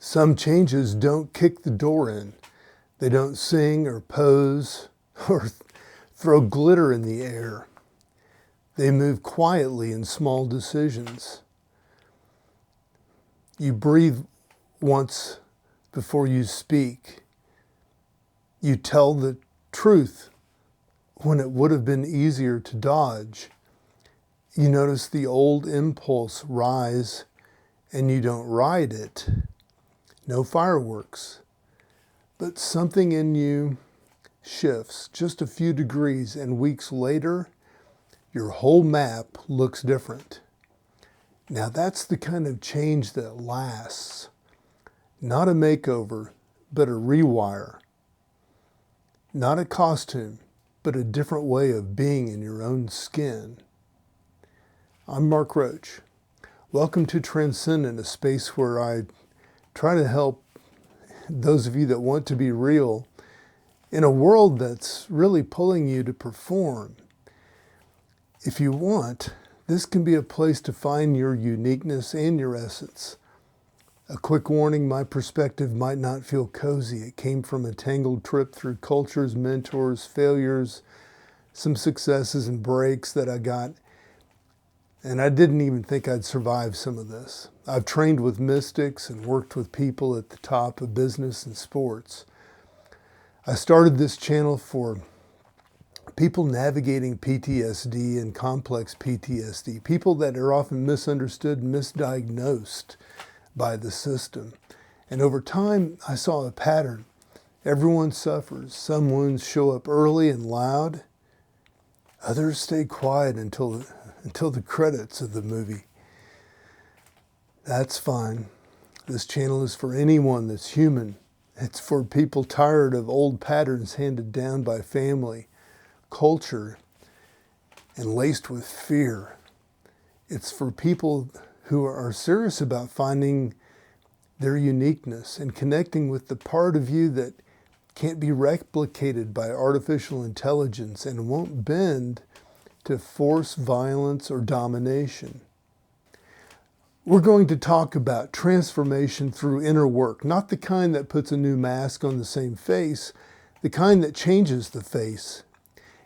Some changes don't kick the door in. They don't sing or pose or throw glitter in the air. They move quietly in small decisions. You breathe once before you speak. You tell the truth when it would have been easier to dodge. You notice the old impulse rise and you don't ride it. No fireworks. But something in you shifts just a few degrees, and weeks later, your whole map looks different. Now that's the kind of change that lasts. Not a makeover, but a rewire. Not a costume, but a different way of being in your own skin. I'm Mark Roach. Welcome to Transcendent, a space where I try to help those of you that want to be real in a world that's really pulling you to perform. If you want, this can be a place to find your uniqueness and your essence. A quick warning, my perspective might not feel cozy. It came from a tangled trip through cultures, mentors, failures, some successes and breaks that I got. And I didn't even think I'd survive some of this. I've trained with mystics and worked with people at the top of business and sports. I started this channel for people navigating PTSD and complex PTSD, people that are often misunderstood and misdiagnosed by the system. And over time, I saw a pattern. Everyone suffers. Some wounds show up early and loud. Others stay quiet until the credits of the movie. That's fine. This channel is for anyone that's human. It's for people tired of old patterns handed down by family, culture, and laced with fear. It's for people who are serious about finding their uniqueness and connecting with the part of you that can't be replicated by artificial intelligence and won't bend to force, violence, or domination. We're going to talk about transformation through inner work, not the kind that puts a new mask on the same face, the kind that changes the face.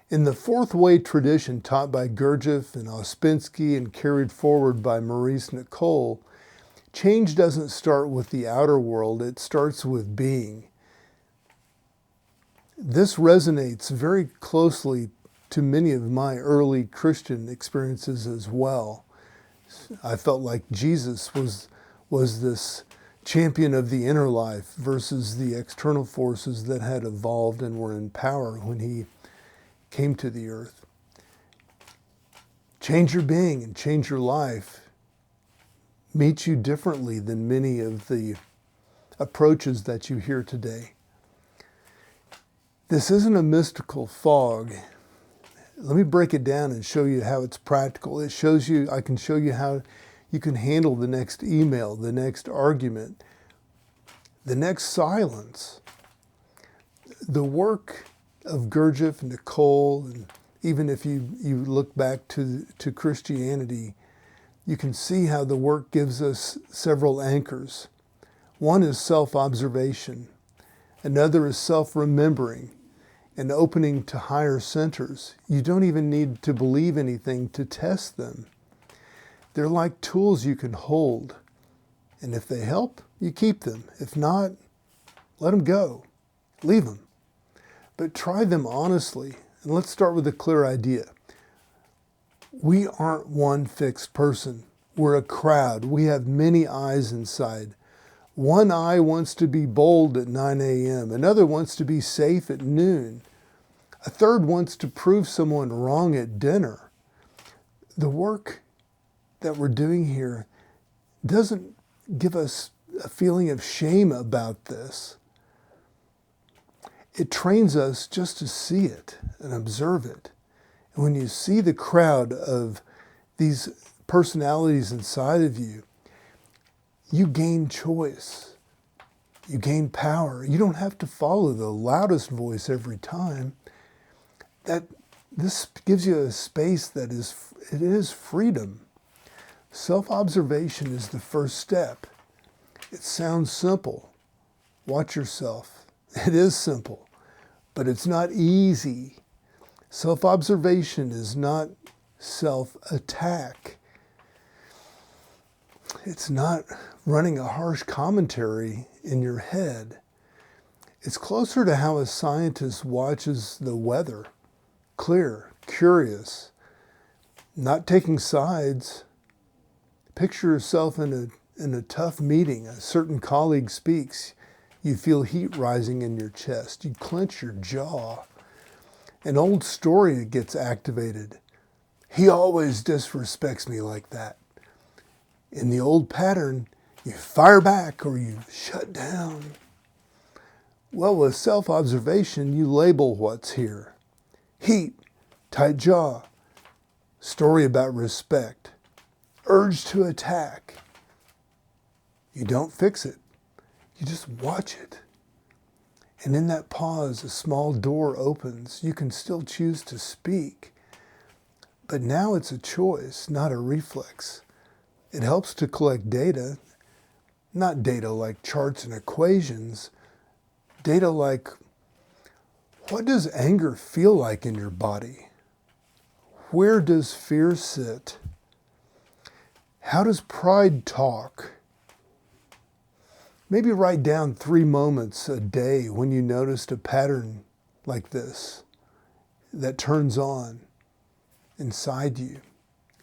In the fourth way tradition taught by Gurdjieff and Ouspensky and carried forward by Maurice Nicoll, change doesn't start with the outer world, it starts with being. This resonates very closely to many of my early Christian experiences as well. I felt like Jesus was this champion of the inner life versus the external forces that had evolved and were in power when he came to the earth. Change your being and change your life meets you differently than many of the approaches that you hear today. This isn't a mystical fog. Let me break it down and show you how it's practical. It shows you, I can show you how you can handle the next email, the next argument, the next silence. The work of Gurdjieff and Nicoll, and even if you look back to Christianity, you can see how the work gives us several anchors. One is self-observation. Another is self-remembering and opening to higher centers. You don't even need to believe anything to test them. They're like tools you can hold. And if they help, you keep them. If not, let them go. Leave them. But try them honestly. And let's start with a clear idea. We aren't one fixed person. We're a crowd. We have many eyes inside. One eye wants to be bold at 9 a.m. Another wants to be safe at noon. A third wants to prove someone wrong at dinner. The work that we're doing here doesn't give us a feeling of shame about this. It trains us just to see it and observe it. And when you see the crowd of these personalities inside of you, you gain choice. You gain power. You don't have to follow the loudest voice every time. This gives you a space that is freedom. Self-observation is the first step. It sounds simple. Watch yourself. It is simple, but it's not easy. Self-observation is not self-attack. It's not running a harsh commentary in your head. It's closer to how a scientist watches the weather. Clear, curious, not taking sides. Picture yourself in a tough meeting. A certain colleague speaks. You feel heat rising in your chest. You clench your jaw. An old story gets activated. He always disrespects me like that. In the old pattern, you fire back or you shut down. Well, with self-observation, you label what's here. Heat, tight jaw, story about respect, urge to attack. You don't fix it. You just watch it. And in that pause, a small door opens. You can still choose to speak. But now it's a choice, not a reflex. It helps to collect data, not data like charts and equations, data like, what does anger feel like in your body? Where does fear sit? How does pride talk? Maybe write down 3 moments a day when you noticed a pattern like this that turns on inside you.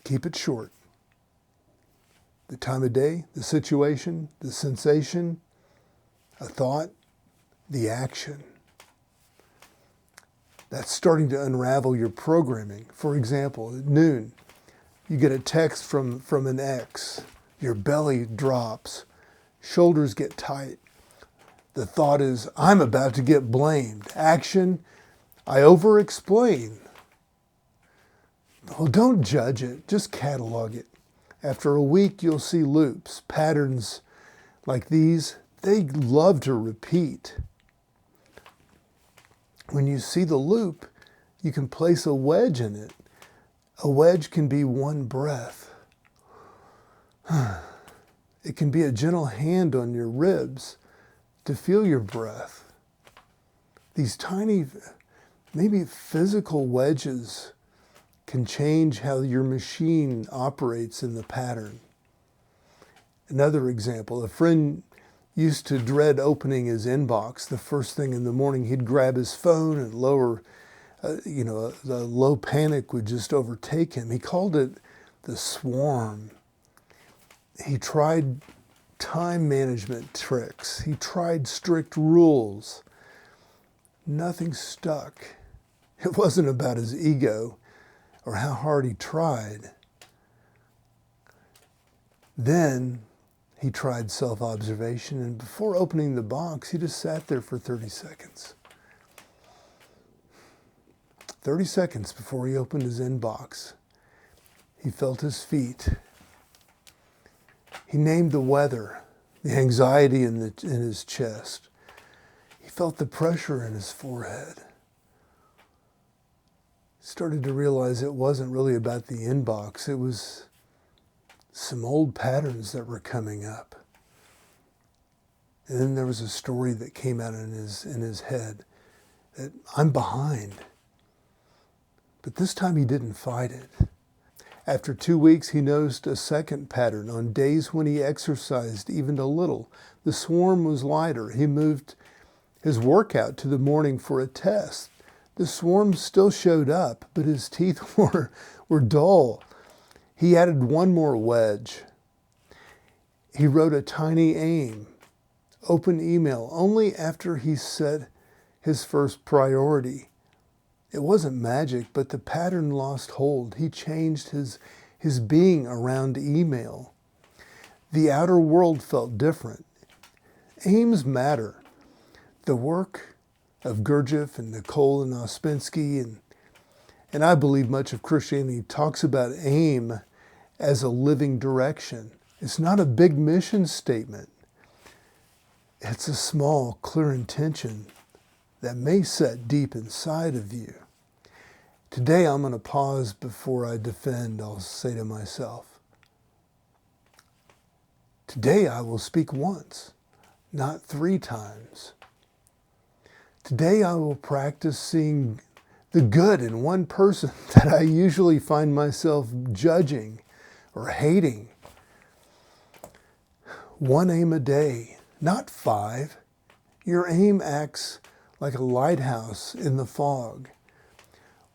Keep it short. The time of day, the situation, the sensation, a thought, the action. That's starting to unravel your programming. For example, at noon, you get a text from an ex. Your belly drops. Shoulders get tight. The thought is, I'm about to get blamed. Action, I over-explain. Well, don't judge it. Just catalog it. After a week, you'll see loops, patterns like these. They love to repeat. When you see the loop, you can place a wedge in it. A wedge can be one breath. It can be a gentle hand on your ribs to feel your breath. These tiny, maybe physical wedges can change how your machine operates in the pattern. Another example, a friend used to dread opening his inbox. The first thing in the morning, he'd grab his phone and the low panic would just overtake him. He called it the swarm. He tried time management tricks. He tried strict rules. Nothing stuck. It wasn't about his ego or how hard he tried. Then he tried self-observation, and before opening the box, he just sat there for 30 seconds. 30 seconds before he opened his inbox. He felt his feet. He named the weather, the anxiety in his chest. He felt the pressure in his forehead. He started to realize it wasn't really about the inbox. It was some old patterns that were coming up. And then there was a story that came out in his head that I'm behind. But this time he didn't fight it. After 2 weeks, he noticed a second pattern. On days when he exercised even a little, the swarm was lighter. He moved his workout to the morning for a test. The swarm still showed up, but his teeth were dull. He added one more wedge. He wrote a tiny aim, open email, only after he set his first priority. It wasn't magic, but the pattern lost hold. He changed his being around email. The outer world felt different. Aims matter. The work of Gurdjieff and Nicoll and Ouspensky and I believe much of Christianity talks about aim as a living direction. It's not a big mission statement. It's a small, clear intention that may set deep inside of you. Today I'm going to pause before I defend. I'll say to myself, Today I will speak once, not 3 times. Today I will practice seeing the good in one person that I usually find myself judging or hating. 1 aim a day, not 5. Your aim acts like a lighthouse in the fog.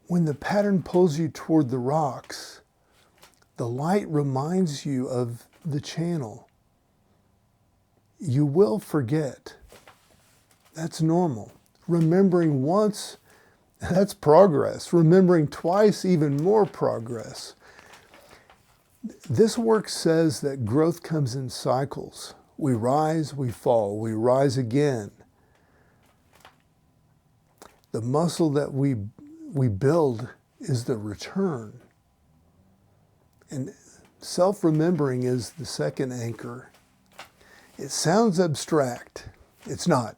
When the pattern pulls you toward the rocks, the light reminds you of the channel. You will forget. That's normal. Remembering once, that's progress. Remembering twice, even more progress. This work says that growth comes in cycles. We rise, we fall, we rise again. The muscle that we build is the return. And self-remembering is the second anchor. It sounds abstract. It's not.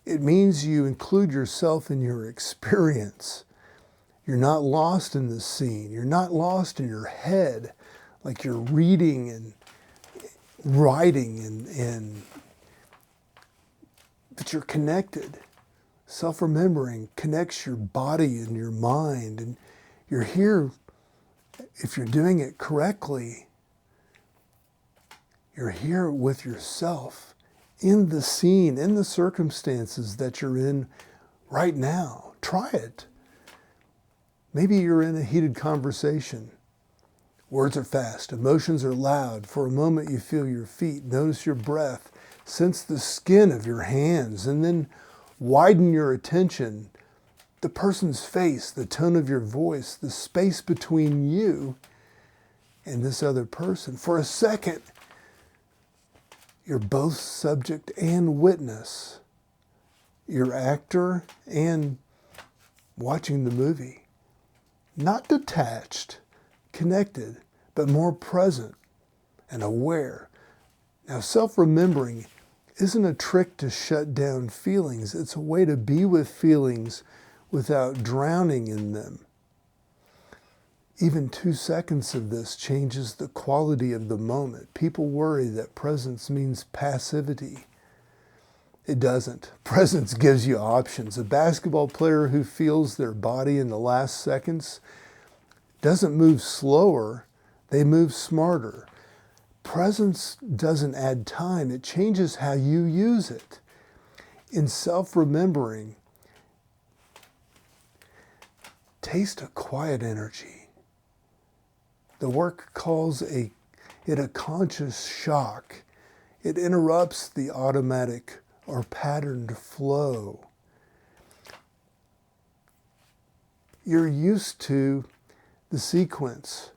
It means you include yourself in your experience. You're not lost in the scene. You're not lost in your head, like you're reading and writing, but you're connected. Self-remembering connects your body and your mind, and you're here, if you're doing it correctly, you're here with yourself, in the scene, in the circumstances that you're in right now. Try it. Maybe you're in a heated conversation. Words are fast, emotions are loud. For a moment you feel your feet, notice your breath, sense the skin of your hands, and then widen your attention. The person's face, the tone of your voice, the space between you and this other person. For a second, you're both subject and witness. You're actor and watching the movie. Not detached, connected, but more present and aware. Now, self-remembering isn't a trick to shut down feelings. It's a way to be with feelings without drowning in them. Even 2 seconds of this changes the quality of the moment. People worry that presence means passivity. It doesn't. Presence gives you options. A basketball player who feels their body in the last seconds doesn't move slower, they move smarter. Presence doesn't add time, it changes how you use it. In self-remembering, taste a quiet energy. The work calls it a conscious shock. It interrupts the automatic or patterned flow. You're used to the sequence,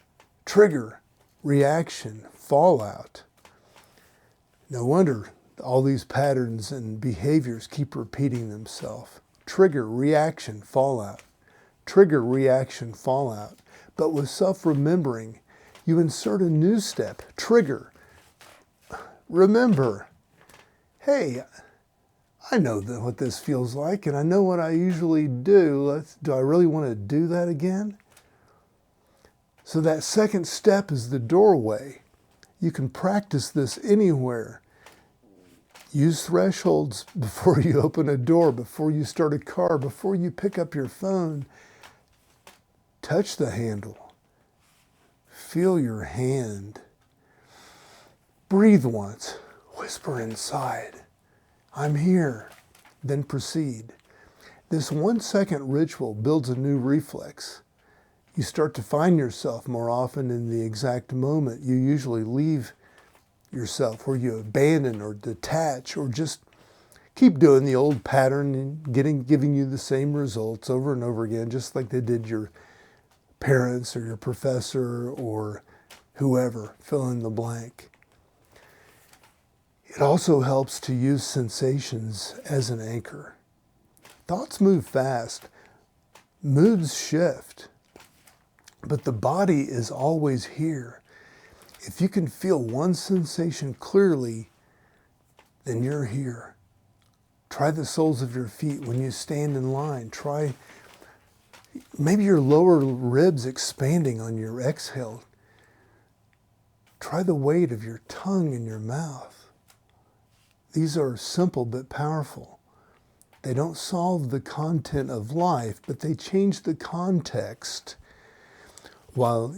trigger, reaction, fallout. No wonder all these patterns and behaviors keep repeating themselves. Trigger, reaction, fallout. Trigger, reaction, fallout. But with self-remembering, you insert a new step, trigger. Remember, hey, I know what this feels like, and I know what I usually do. Do I really want to do that again? So that second step is the doorway. You can practice this anywhere. Use thresholds before you open a door, before you start a car, before you pick up your phone. Touch the handle. Feel your hand. Breathe once. Whisper inside, I'm here. Then proceed. This 1 second ritual builds a new reflex. You start to find yourself more often in the exact moment you usually leave yourself, where you abandon or detach or just keep doing the old pattern and giving you the same results over and over again, just like they did your parents or your professor or whoever, fill in the blank. It also helps to use sensations as an anchor. Thoughts move fast, moods shift, but the body is always here. If you can feel one sensation clearly, then you're here. Try the soles of your feet when you stand in line. Try maybe your lower ribs expanding on your exhale. Try the weight of your tongue in your mouth. These are simple but powerful. They don't solve the content of life, but they change the context while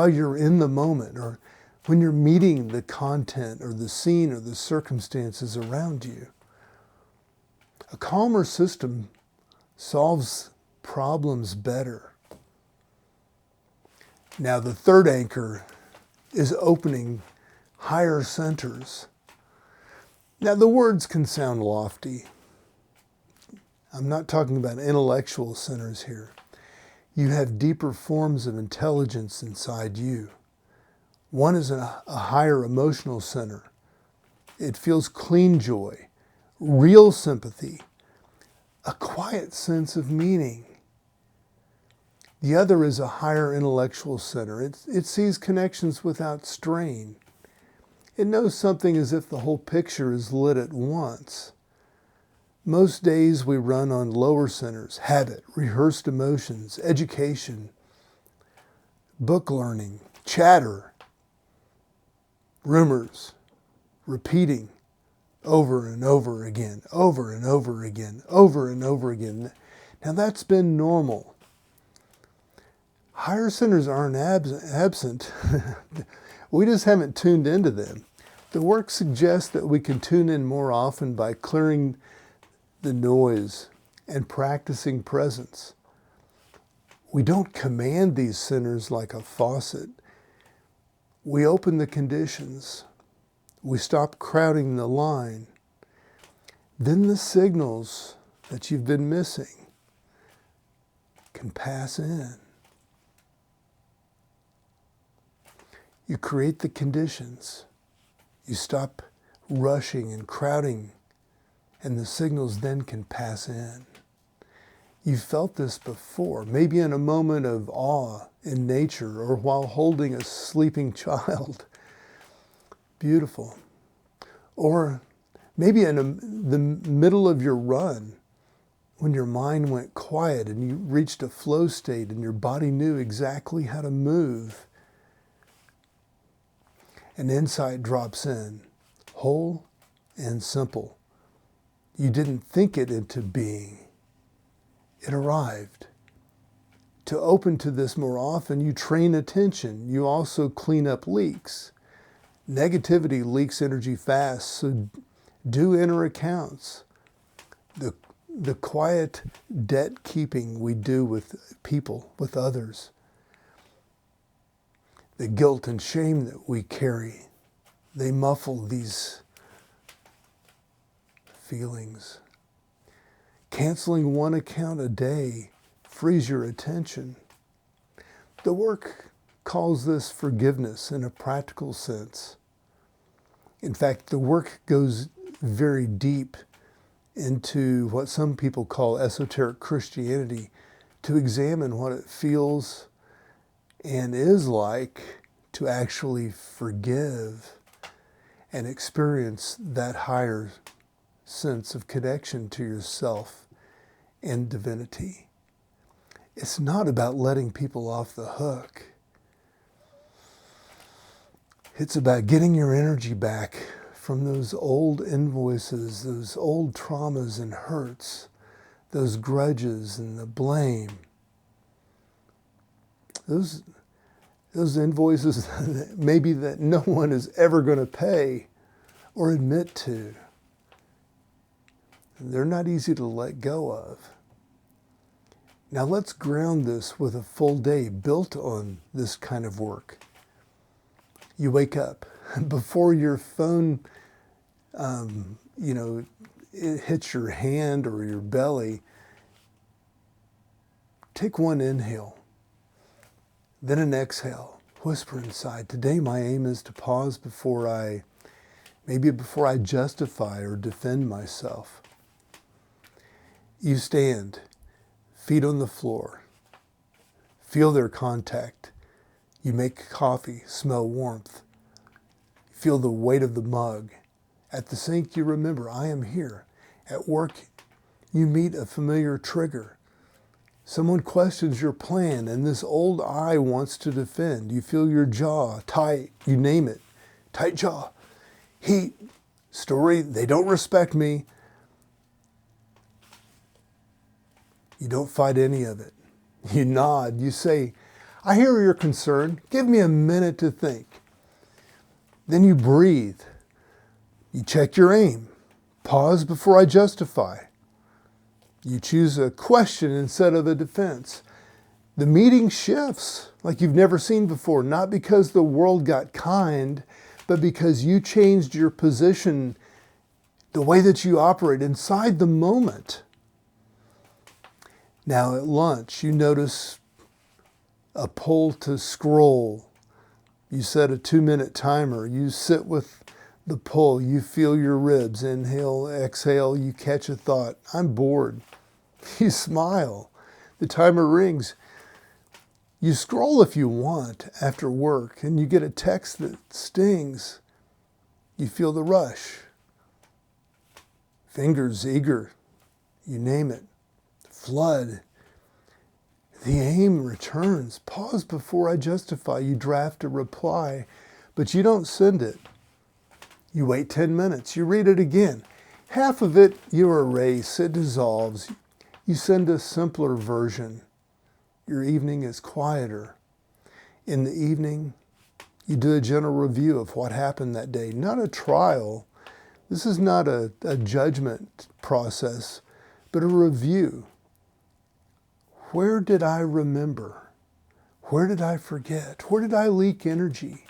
you're in the moment, or when you're meeting the content or the scene or the circumstances around you. A calmer system solves problems better. Now, the third anchor is opening higher centers. Now, the words can sound lofty. I'm not talking about intellectual centers here. You have deeper forms of intelligence inside you. One is a higher emotional center. It feels clean joy, real sympathy, a quiet sense of meaning. The other is a higher intellectual center. It sees connections without strain. It knows something as if the whole picture is lit at once. Most days we run on lower centers: habit, rehearsed emotions, education, book learning, chatter, rumors, repeating over and over again, over and over again, over and over again. Now that's been normal. Higher centers aren't absent. We just haven't tuned into them. The work suggests that we can tune in more often by clearing the noise and practicing presence. We don't command these centers like a faucet. We open the conditions. We stop crowding the line. Then the signals that you've been missing can pass in. You create the conditions. You stop rushing and crowding, and the signals then can pass in. You've felt this before, maybe in a moment of awe in nature or while holding a sleeping child. Beautiful. Or maybe in the middle of your run, when your mind went quiet and you reached a flow state and your body knew exactly how to move. An insight drops in, whole and simple. You didn't think it into being. It arrived. To open to this more often, you train attention. You also clean up leaks. Negativity leaks energy fast, so do inner accounts. The quiet debt keeping we do with people, with others. The guilt and shame that we carry, they muffle these feelings. Canceling one account a day frees your attention. The work calls this forgiveness in a practical sense. In fact, the work goes very deep into what some people call esoteric Christianity, to examine what it feels and is like to actually forgive and experience that higher sense of connection to yourself and divinity. It's not about letting people off the hook. It's about getting your energy back from those old invoices, those old traumas and hurts, those grudges and the blame. Those invoices maybe that no one is ever going to pay or admit to. They're not easy to let go of. Now let's ground this with a full day built on this kind of work. You wake up before your phone, it hits your hand or your belly. Take one inhale, then an exhale. Whisper inside, today my aim is to pause before I justify or defend myself. You stand, feet on the floor. Feel their contact. You make coffee, smell warmth. Feel the weight of the mug. At the sink, you remember, I am here. At work, you meet a familiar trigger. Someone questions your plan and this old I wants to defend. You feel your jaw tight, you name it, tight jaw. Heat, story, they don't respect me. You don't fight any of it. You nod, you say, I hear your concern, give me a minute to think. Then you breathe. You check your aim. Pause before I justify. You choose a question instead of a defense. The meeting shifts like you've never seen before, not because the world got kind, but because you changed your position, the way that you operate inside the moment. Now at lunch, you notice a pull to scroll. You set a 2-minute timer. You sit with the pull. You feel your ribs. Inhale, exhale. You catch a thought. I'm bored. You smile. The timer rings. You scroll if you want after work, and you get a text that stings. You feel the rush. Fingers eager. You name it. Flood. The aim returns. Pause before I justify. You draft a reply, but you don't send it. You wait 10 minutes. You read it again. Half of it you erase. It dissolves. You send a simpler version. Your evening is quieter. In the evening, you do a general review of what happened that day. Not a trial. This is not a judgment process, but a review. Where did I remember? Where did I forget? Where did I leak energy?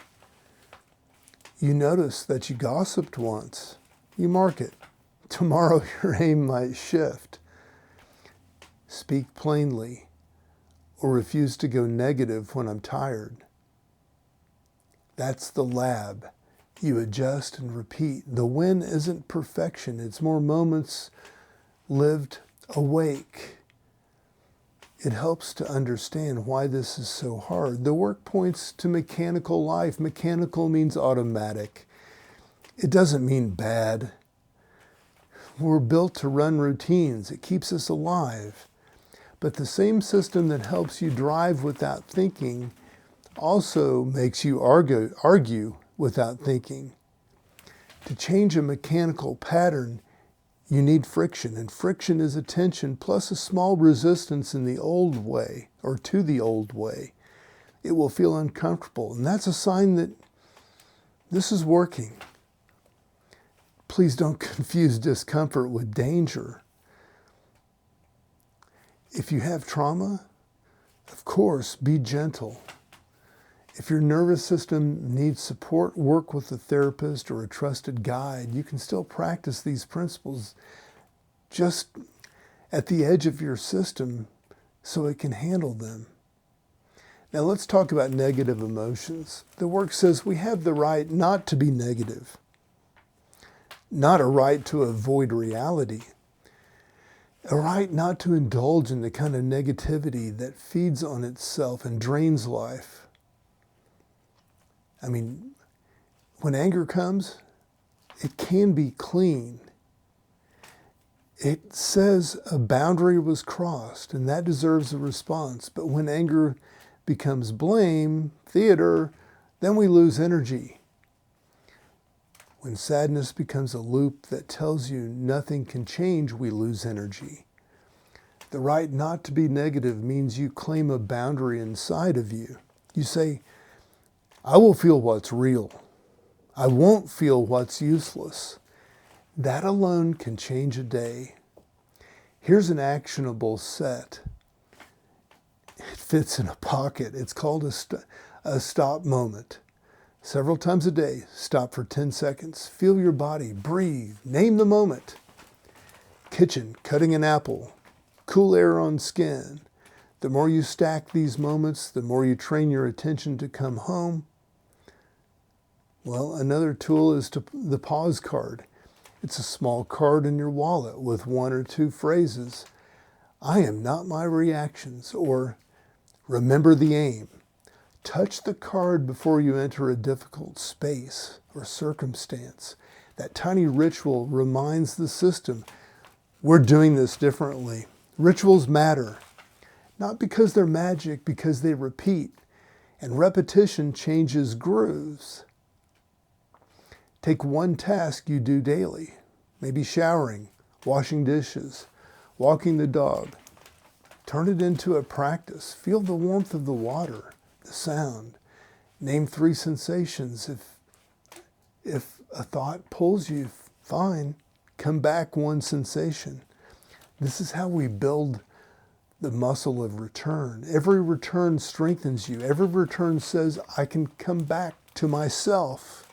You notice that you gossiped once. You mark it. Tomorrow your aim might shift. Speak plainly or refuse to go negative when I'm tired. That's the lab. You adjust and repeat. The win isn't perfection. It's more moments lived awake. It helps to understand why this is so hard. The work points to mechanical life. Mechanical means automatic. It doesn't mean bad. We're built to run routines. It keeps us alive. But the same system that helps you drive without thinking also makes you argue without thinking. To change a mechanical pattern, you need friction, and friction is a tension plus a small resistance in the old way, or to the old way. It will feel uncomfortable, and that's a sign that this is working. Please don't confuse discomfort with danger. If you have trauma, of course, be gentle. If your nervous system needs support, work with a therapist or a trusted guide. You can still practice these principles just at the edge of your system so it can handle them. Now let's talk about negative emotions. The work says we have the right not to be negative, not a right to avoid reality, a right not to indulge in the kind of negativity that feeds on itself and drains life. I mean, when anger comes, it can be clean. It says a boundary was crossed, and that deserves a response. But when anger becomes blame, theater, then we lose energy. When sadness becomes a loop that tells you nothing can change, we lose energy. The right not to be negative means you claim a boundary inside of you. You say, I will feel what's real. I won't feel what's useless. That alone can change a day. Here's an actionable set. It fits in a pocket. It's called a stop moment. Several times a day, stop for 10 seconds. Feel your body, breathe, name the moment. Kitchen, cutting an apple, cool air on skin. The more you stack these moments, the more you train your attention to come home. Well, another tool is the pause card. It's a small card in your wallet with 1 or 2 phrases. I am not my reactions, or remember the aim. Touch the card before you enter a difficult space or circumstance. That tiny ritual reminds the system, we're doing this differently. Rituals matter. Not because they're magic, because they repeat. And repetition changes grooves. Take one task you do daily, maybe showering, washing dishes, walking the dog. Turn it into a practice. Feel the warmth of the water, the sound. Name 3 sensations. If a thought pulls you, fine. Come back 1 sensation. This is how we build the muscle of return. Every return strengthens you. Every return says, I can come back to myself,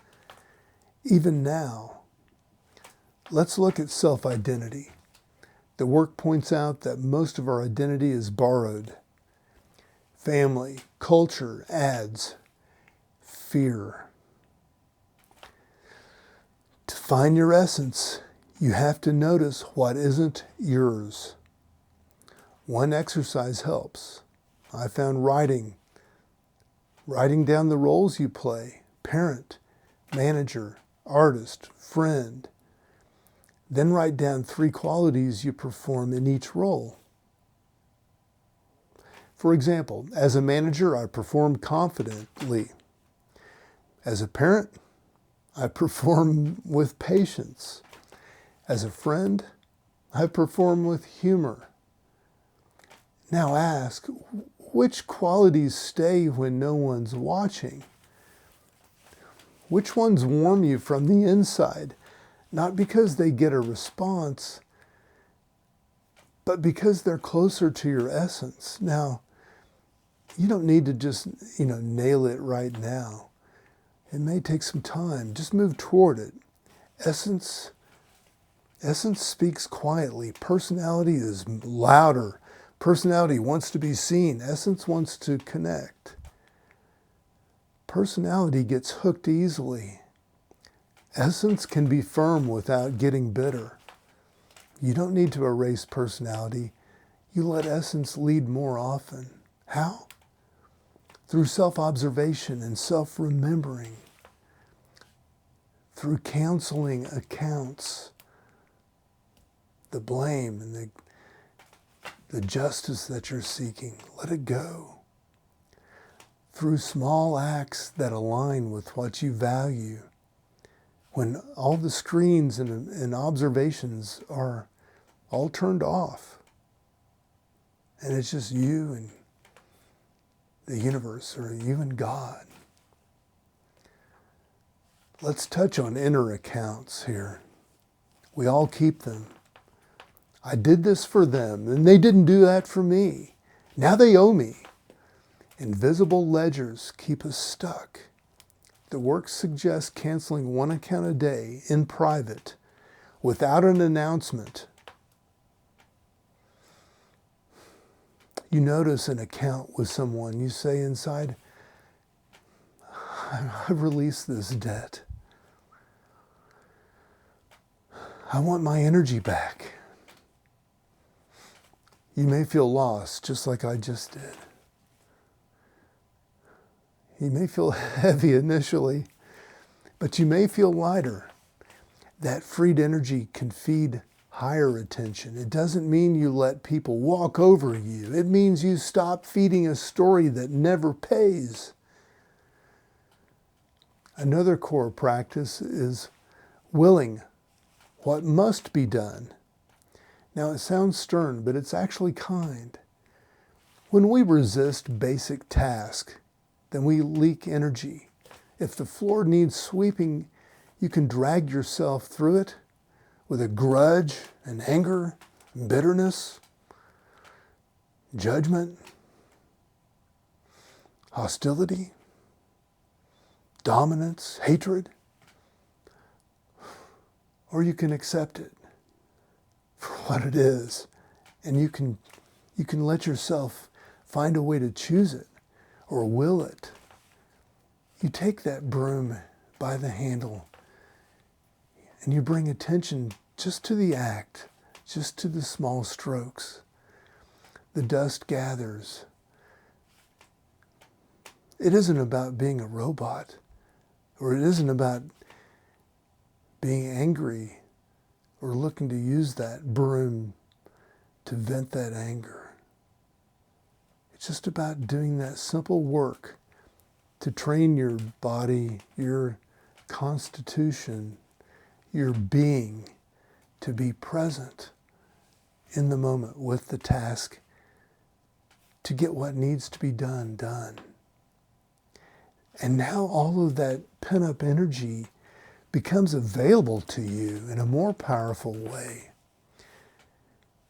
even now. Let's look at self-identity. The work points out that most of our identity is borrowed. Family, culture, ads, fear. To find your essence, you have to notice what isn't yours. One exercise helps. I found writing down the roles you play, parent, manager, artist, friend. Then write down 3 qualities you perform in each role. For example, as a manager, I perform confidently. As a parent, I perform with patience. As a friend, I perform with humor. Now ask, which qualities stay when no one's watching? Which ones warm you from the inside? Not because they get a response, but because they're closer to your essence. Now, you don't need to just, nail it right now. It may take some time. Just move toward it. Essence speaks quietly. Personality is louder. Personality wants to be seen. Essence wants to connect. Personality gets hooked easily. Essence can be firm without getting bitter. You don't need to erase personality. You let essence lead more often. How? Through self-observation and self-remembering. Through counseling accounts. The blame and the justice that you're seeking, let it go. Through small acts that align with what you value. When all the screens and observations are all turned off. And it's just you and the universe, or you and God. Let's touch on inner accounts here. We all keep them. I did this for them, and they didn't do that for me. Now they owe me. Invisible ledgers keep us stuck. The work suggests canceling 1 account a day in private, without an announcement. You notice an account with someone, you say inside, I've released this debt. I want my energy back. You may feel lost, just like I just did. You may feel heavy initially, but you may feel lighter. That freed energy can feed higher attention. It doesn't mean you let people walk over you. It means you stop feeding a story that never pays. Another core practice is willing what must be done. Now, it sounds stern, but it's actually kind. When we resist basic tasks, then we leak energy. If the floor needs sweeping, you can drag yourself through it with a grudge and anger, and bitterness, judgment, hostility, dominance, hatred. Or you can accept it for what it is, and you can let yourself find a way to choose it or will it. You take that broom by the handle and you bring attention just to the act, just to the small strokes. The dust gathers. It isn't about being a robot, or it isn't about being angry or looking to use that broom to vent that anger. It's just about doing that simple work to train your body, your constitution, your being to be present in the moment with the task to get what needs to be done, done. And now all of that pent-up energy becomes available to you in a more powerful way.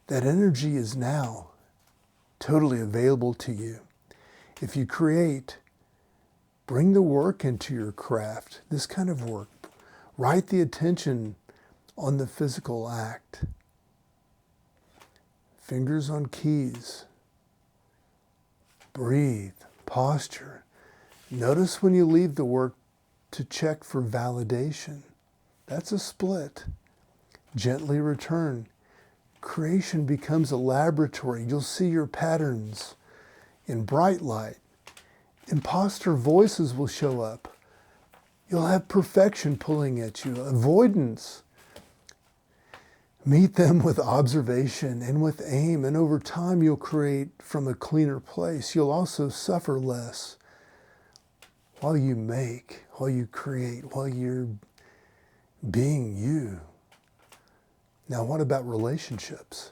That energy is now totally available to you. If you create, bring the work into your craft, this kind of work. Write the attention on the physical act. Fingers on keys. Breathe, posture. Notice when you leave the work to check for validation. That's a split. Gently return. Creation becomes a laboratory. You'll see your patterns in bright light. Imposter voices will show up. You'll have perfection pulling at you, avoidance. Meet them with observation and with aim, and over time you'll create from a cleaner place. You'll also suffer less while you make, while you create, while you're being you. Now, what about relationships?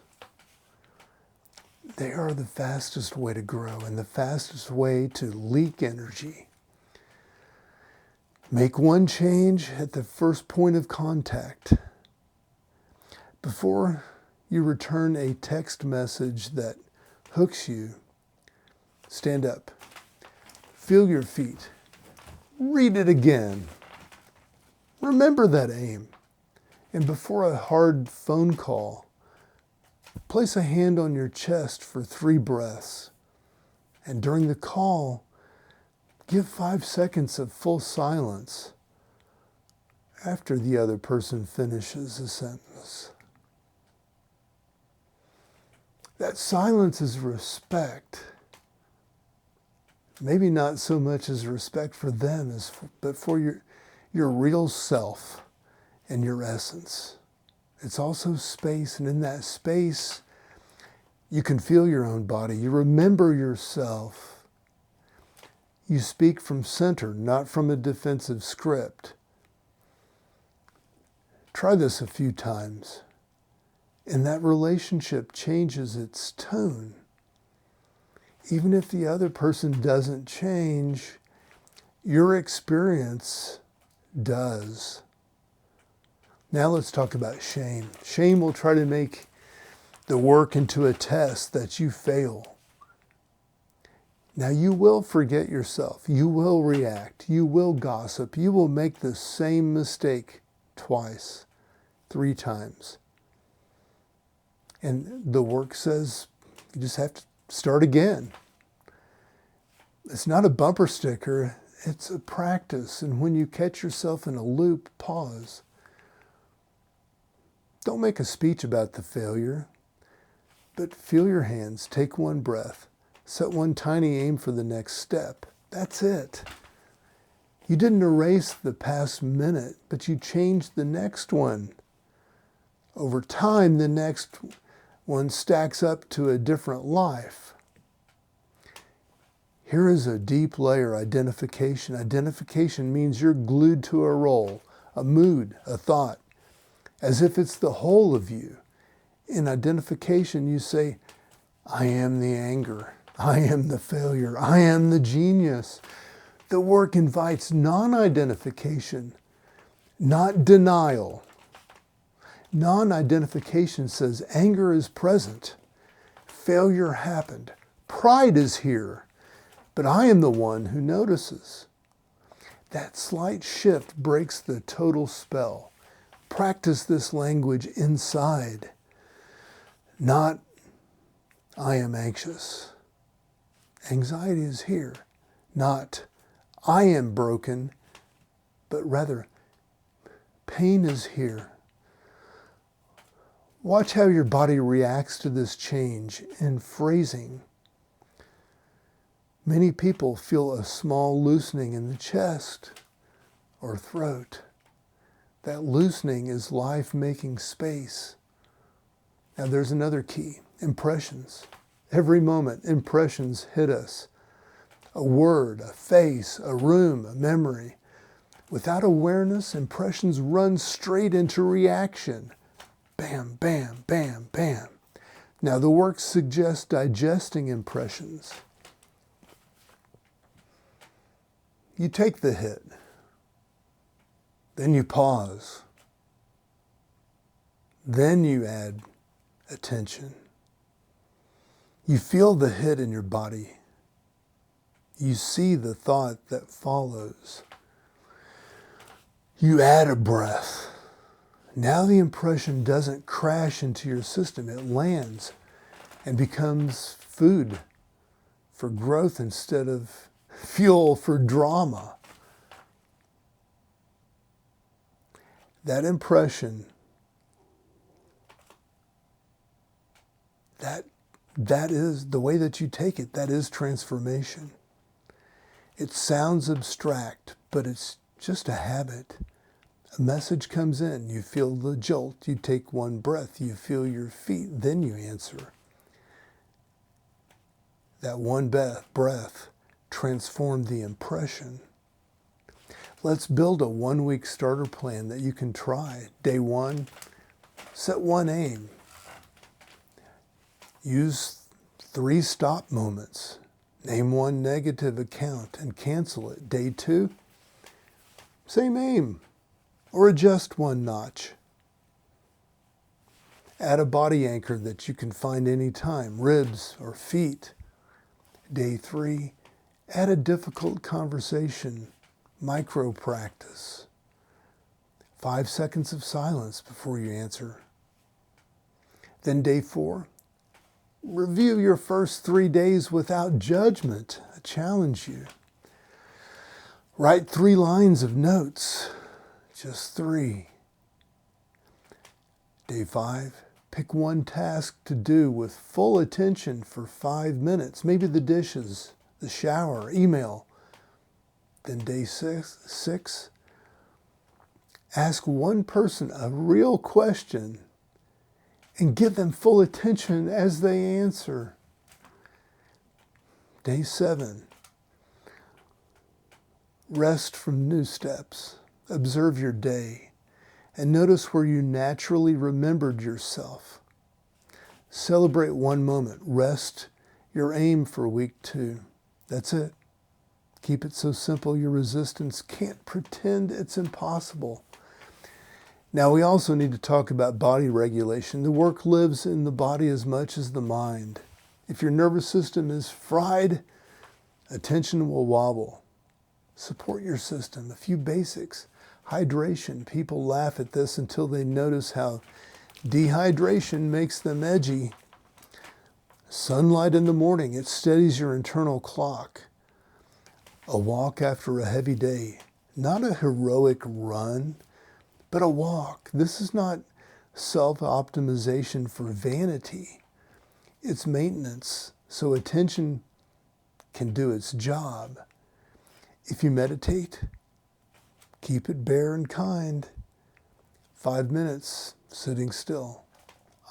They are the fastest way to grow and the fastest way to leak energy. Make one change at the first point of contact. Before you return a text message that hooks you, stand up. Feel your feet. Read it again. Remember that aim. And before a hard phone call, place a hand on your chest for 3 breaths. And during the call, give 5 seconds of full silence after the other person finishes a sentence. That silence is respect. Maybe not so much as respect for them, but for your real self and your essence. It's also space, and in that space, you can feel your own body. You remember yourself. You speak from center, not from a defensive script. Try this a few times, and that relationship changes its tone. Even if the other person doesn't change, your experience does. Now let's talk about shame. Shame will try to make the work into a test that you fail. Now you will forget yourself. You will react. You will gossip. You will make the same mistake twice, 3 times. And the work says you just have to start again. It's not a bumper sticker. It's a practice. And when you catch yourself in a loop, pause. Don't make a speech about the failure, but feel your hands, take 1 breath, set 1 tiny aim for the next step. That's it. You didn't erase the past minute, but you changed the next one. Over time, the next one stacks up to a different life. Here is a deep layer, identification. Identification means you're glued to a role, a mood, a thought, as if it's the whole of you. In identification, you say, I am the anger. I am the failure. I am the genius. The work invites non-identification, not denial. Non-identification says anger is present. Failure happened. Pride is here. But I am the one who notices. That slight shift breaks the total spell. Practice this language inside. Not, I am anxious. Anxiety is here. Not, I am broken, but rather, pain is here. Watch how your body reacts to this change in phrasing. Many people feel a small loosening in the chest or throat. That loosening is life making space. Now there's another key, impressions. Every moment, impressions hit us. A word, a face, a room, a memory. Without awareness, impressions run straight into reaction. Bam, bam, bam, bam. Now the work suggests digesting impressions. You take the hit. Then you pause. Then you add attention. You feel the hit in your body. You see the thought that follows. You add a breath. Now the impression doesn't crash into your system. It lands and becomes food for growth instead of fuel for drama. That impression, that is the way that you take it. That is transformation. It sounds abstract, but it's just a habit. A message comes in. You feel the jolt. You take one breath. You feel your feet. Then you answer. That one breath transformed the impression. Let's build a 1-week starter plan that you can try. Day 1, set one aim. Use 3 stop moments. Name one negative account and cancel it. Day 2, same aim, or adjust one notch. Add a body anchor that you can find anytime, ribs or feet. Day 3, add a difficult conversation, micro practice. 5 seconds of silence before you answer. Then day 4, review your first 3 days without judgment. I challenge you. Write 3 lines of notes, just 3. Day 5, pick one task to do with full attention for 5 minutes. Maybe the dishes, the shower, email. Then day 6, ask one person a real question and give them full attention as they answer. Day 7, rest from new steps. Observe your day and notice where you naturally remembered yourself. Celebrate one moment. Rest your aim for week 2. That's it. Keep it so simple your resistance can't pretend it's impossible. Now we also need to talk about body regulation. The work lives in the body as much as the mind. If your nervous system is fried, attention will wobble. Support your system. A few basics. Hydration. People laugh at this until they notice how dehydration makes them edgy. Sunlight in the morning. It steadies your internal clock. A walk after a heavy day. Not a heroic run, but a walk. This is not self-optimization for vanity. It's maintenance so attention can do its job. If you meditate, keep it bare and kind. 5 minutes sitting still.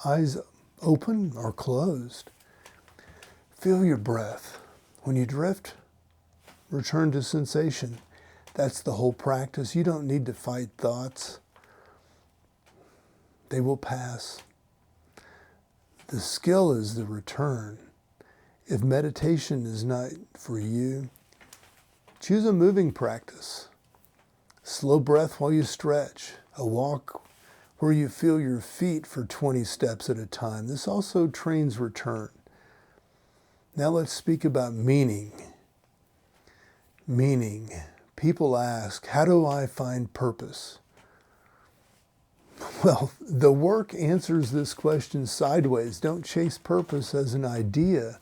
Eyes open or closed. Feel your breath. When you drift, return to sensation. That's the whole practice. You don't need to fight thoughts. They will pass. The skill is the return. If meditation is not for you, choose a moving practice. Slow breath while you stretch. A walk where you feel your feet for 20 steps at a time. This also trains return. Now let's speak about meaning. Meaning. People ask, how do I find purpose? Well, the work answers this question sideways. Don't chase purpose as an idea.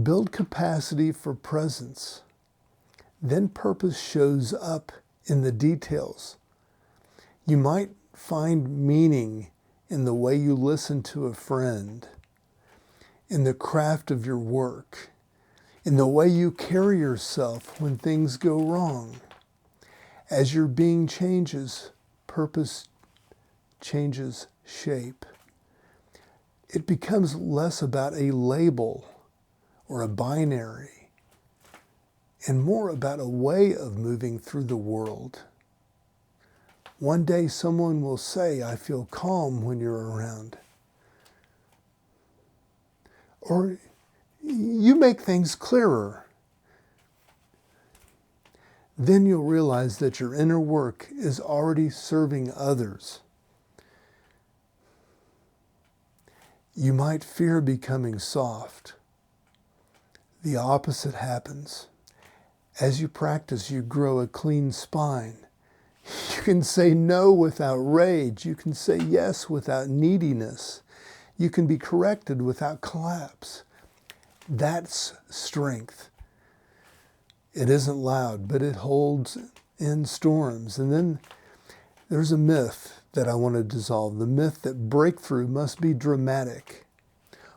Build capacity for presence. Then purpose shows up in the details. You might find meaning in the way you listen to a friend, in the craft of your work, in the way you carry yourself when things go wrong. As your being changes, purpose changes shape. it becomes less about a label or a binary and more about a way of moving through the world. One day someone will say, I feel calm when you're around. Or you make things clearer. Then you'll realize that your inner work is already serving others. You might fear becoming soft. The opposite happens. As you practice, you grow a clean spine. You can say no without rage. You can say yes without neediness. You can be corrected without collapse. That's strength. It isn't loud, but it holds in storms. And then there's a myth that I want to dissolve. The myth that breakthrough must be dramatic.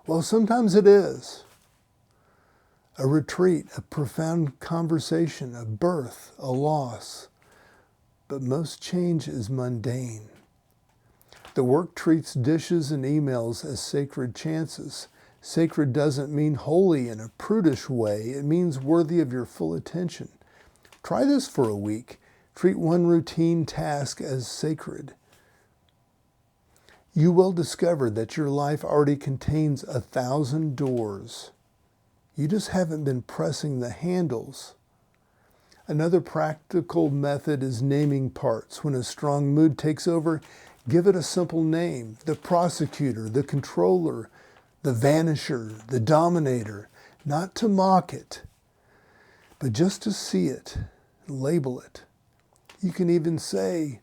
Well, sometimes it is. A retreat, a profound conversation, a birth, a loss. But most change is mundane. The work treats dishes and emails as sacred chances. Sacred doesn't mean holy in a prudish way. It means worthy of your full attention. Try this for a week. Treat one routine task as sacred. You will discover that your life already contains 1,000 doors. You just haven't been pressing the handles. Another practical method is naming parts. When a strong mood takes over, give it a simple name. The prosecutor, the controller, the vanisher, the dominator. Not to mock it, but just to see it, label it. You can even say,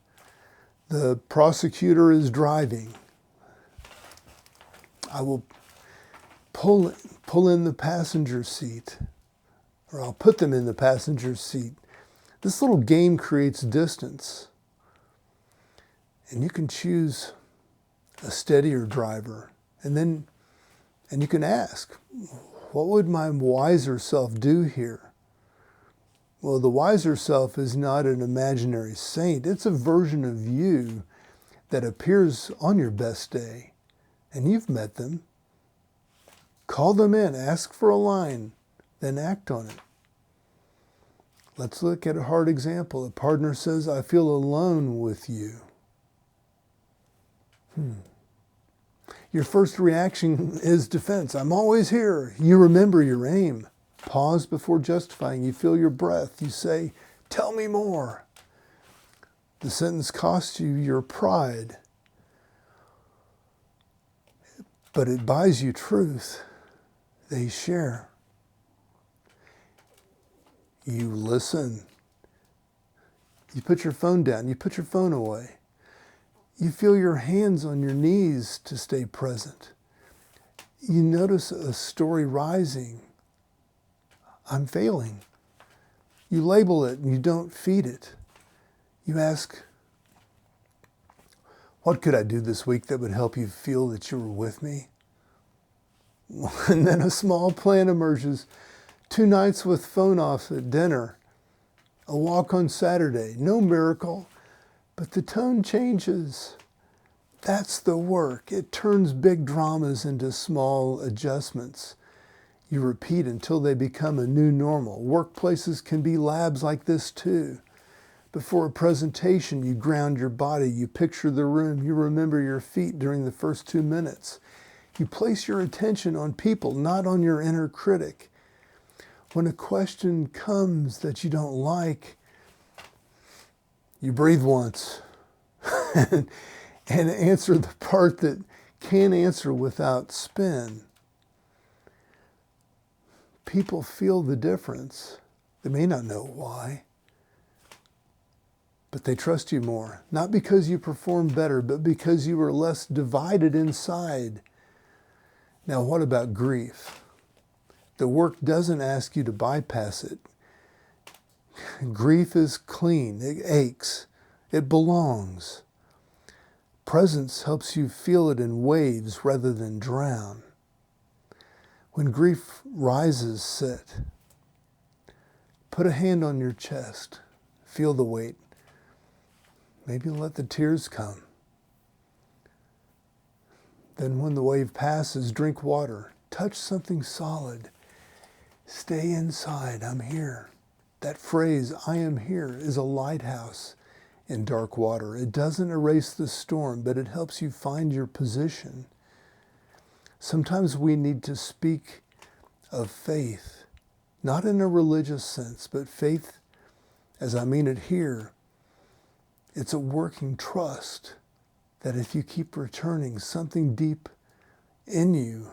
the prosecutor is driving. I will pull in the passenger seat, or I'll put them in the passenger seat. This little game creates distance. And you can choose a steadier driver. And you can ask, what would my wiser self do here? Well, the wiser self is not an imaginary saint. It's a version of you that appears on your best day. And you've met them. Call them in, ask for a line, then act on it. Let's look at a hard example. A partner says, I feel alone with you. Your first reaction is defense. I'm always here. You remember your aim. Pause before justifying. You feel your breath. You say, tell me more. The sentence costs you your pride, but it buys you truth. They share. You listen. You put your phone down. You put your phone away. You feel your hands on your knees to stay present. You notice a story rising. I'm failing. You label it and you don't feed it. You ask, what could I do this week that would help you feel that you were with me? And then a small plan emerges. 2 nights with phone off at dinner. A walk on Saturday. No miracle, but the tone changes. That's the work. It turns big dramas into small adjustments. You repeat until they become a new normal. Workplaces can be labs like this too. Before a presentation, you ground your body. You picture the room. You remember your feet during the first 2 minutes. You place your attention on people, not on your inner critic. When a question comes that you don't like, you breathe once and answer the part that can't answer without spin. People feel the difference. They may not know why, but they trust you more. Not because you perform better, but because you are less divided inside. Now, what about grief? The work doesn't ask you to bypass it. Grief is clean. It aches. It belongs. Presence helps you feel it in waves rather than drown. When grief rises, sit. Put a hand on your chest. Feel the weight. Maybe let the tears come. Then when the wave passes, drink water. Touch something solid. Stay inside. I'm here. That phrase, I am here, is a lighthouse in dark water. It doesn't erase the storm, but it helps you find your position. Sometimes we need to speak of faith, not in a religious sense, but faith as I mean it here. It's a working trust that if you keep returning, something deep in you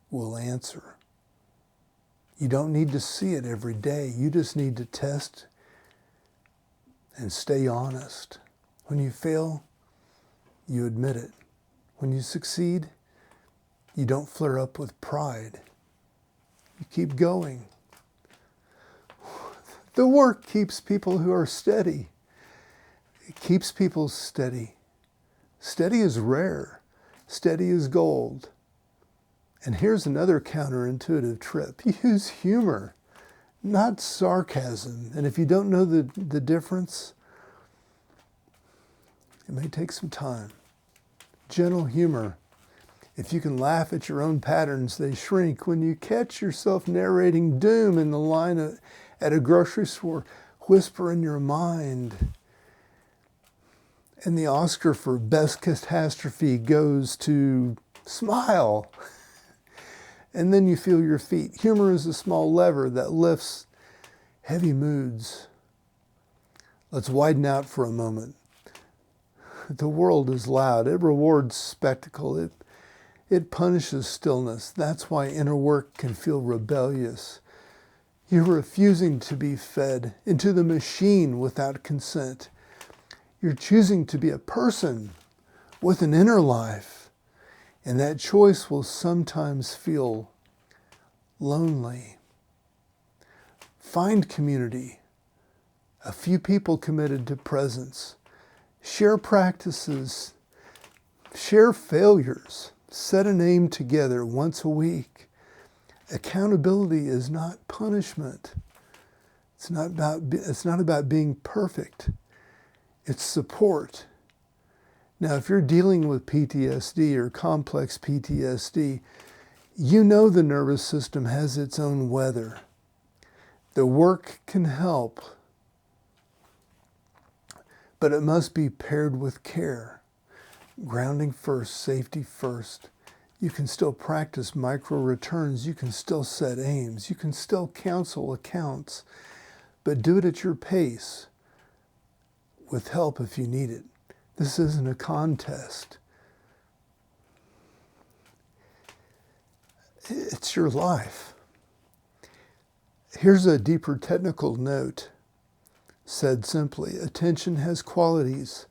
will answer. You don't need to see it every day. You just need to test and stay honest. When you fail, you admit it. When you succeed, you don't flare up with pride. You keep going. The work keeps people who are steady. It keeps people steady. Steady is rare. Steady is gold. And here's another counterintuitive trip. Use humor, not sarcasm. And if you don't know the difference, it may take some time. Gentle humor. If you can laugh at your own patterns, they shrink. When you catch yourself narrating doom in the line at a grocery store, whisper in your mind. And the Oscar for Best Catastrophe goes to smile. And then you feel your feet. Humor is a small lever that lifts heavy moods. Let's widen out for a moment. The world is loud. It rewards spectacle. It punishes stillness. That's why inner work can feel rebellious. You're refusing to be fed into the machine without consent. You're choosing to be a person with an inner life. And that choice will sometimes feel lonely. Find community. A few people committed to presence. Share practices. Share failures. Set an aim together once a week. Accountability is not punishment. It's not about being perfect. It's support. Now, if you're dealing with PTSD or complex PTSD, you know the nervous system has its own weather. The work can help, but it must be paired with care. Grounding first, safety first. You can still practice micro returns. You can still set aims. You can still counsel accounts, but do it at your pace with help if you need it. This isn't a contest. It's your life. Here's a deeper technical note. Said simply, attention has qualities.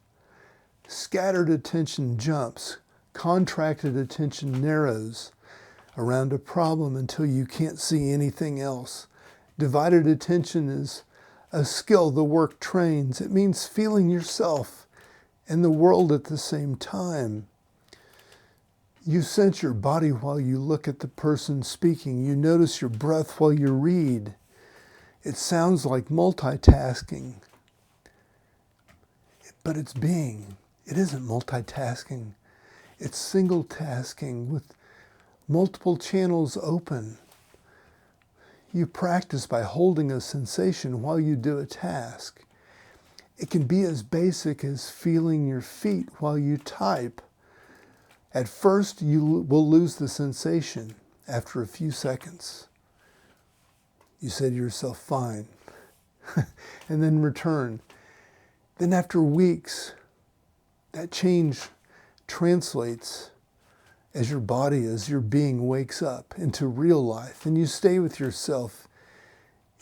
Scattered attention jumps. Contracted attention narrows around a problem until you can't see anything else. Divided attention is a skill the work trains. It means feeling yourself and the world at the same time. You sense your body while you look at the person speaking. You notice your breath while you read. It sounds like multitasking, but it's being. It isn't multitasking. It's single tasking with multiple channels open. You practice by holding a sensation while you do a task. It can be as basic as feeling your feet while you type. At first, you will lose the sensation after a few seconds. You say to yourself, fine, and then return. Then after weeks, that change translates as your body, as your being wakes up into real life, and you stay with yourself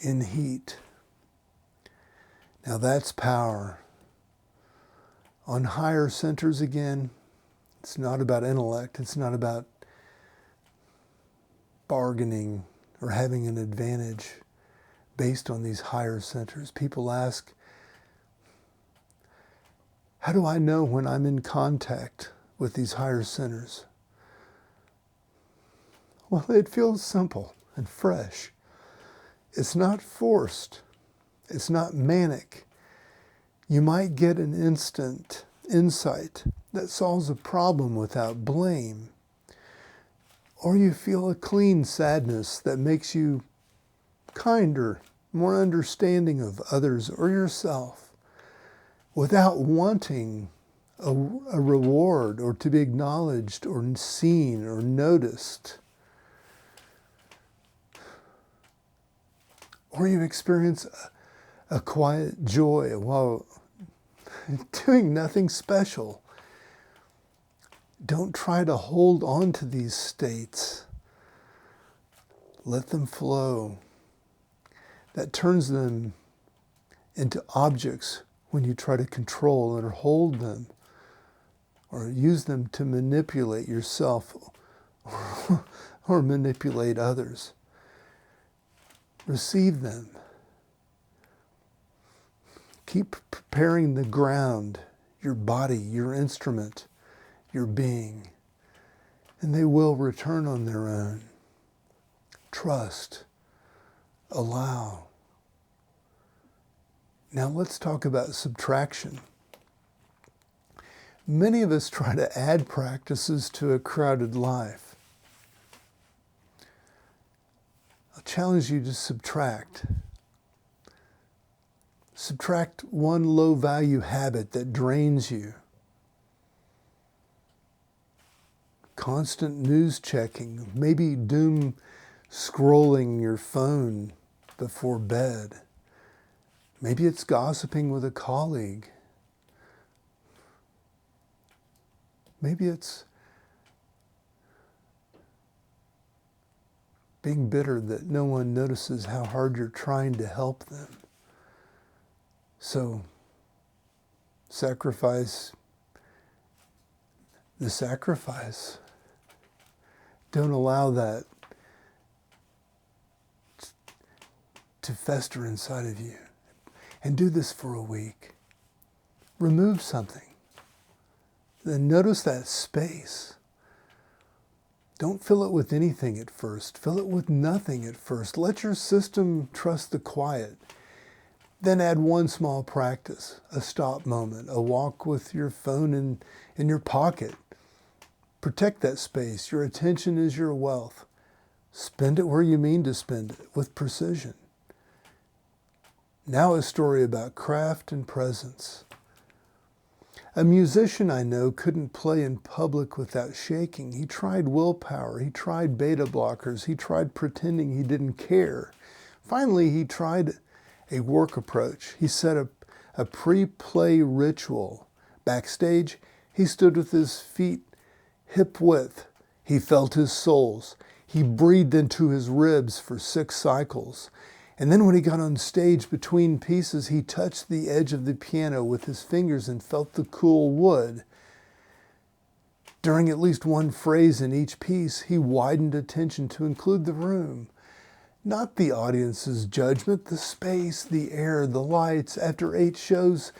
in heat. Now that's power. On higher centers again, it's not about intellect. It's not about bargaining or having an advantage based on these higher centers. People ask, how do I know when I'm in contact with these higher centers? Well, it feels simple and fresh. It's not forced. It's not manic. You might get an instant insight that solves a problem without blame. Or you feel a clean sadness that makes you kinder, more understanding of others or yourself, without wanting a reward or to be acknowledged or seen or noticed. Or you experience a quiet joy while doing nothing special. Don't try to hold on to these states. Let them flow. That turns them into objects when you try to control or hold them or use them to manipulate yourself or manipulate others. Receive them. Keep preparing the ground, your body, your instrument, your being, and they will return on their own. Trust. Allow. Now let's talk about subtraction. Many of us try to add practices to a crowded life. I'll challenge you to subtract. Subtract one low-value habit that drains you. Constant news checking, maybe doom scrolling your phone before bed. Maybe it's gossiping with a colleague. Maybe it's being bitter that no one notices how hard you're trying to help them. So, sacrifice the sacrifice. Don't allow that to fester inside of you. And do this for a week. Remove something. Then notice that space. Don't fill it with anything at first. Fill it with nothing at first. Let your system trust the quiet. Then add one small practice, a stop moment, a walk with your phone in your pocket. Protect that space. Your attention is your wealth. Spend it where you mean to spend it, with precision. Now a story about craft and presence. A musician I know couldn't play in public without shaking. He tried willpower. He tried beta blockers. He tried pretending he didn't care. Finally, he tried a work approach. He set up a pre-play ritual. Backstage, he stood with his feet hip width. He felt his soles. He breathed into his ribs for 6 cycles. And then when he got on stage between pieces, he touched the edge of the piano with his fingers and felt the cool wood. During at least one phrase in each piece, he widened attention to include the room. Not the audience's judgment, the space, the air, the lights. After 8 shows,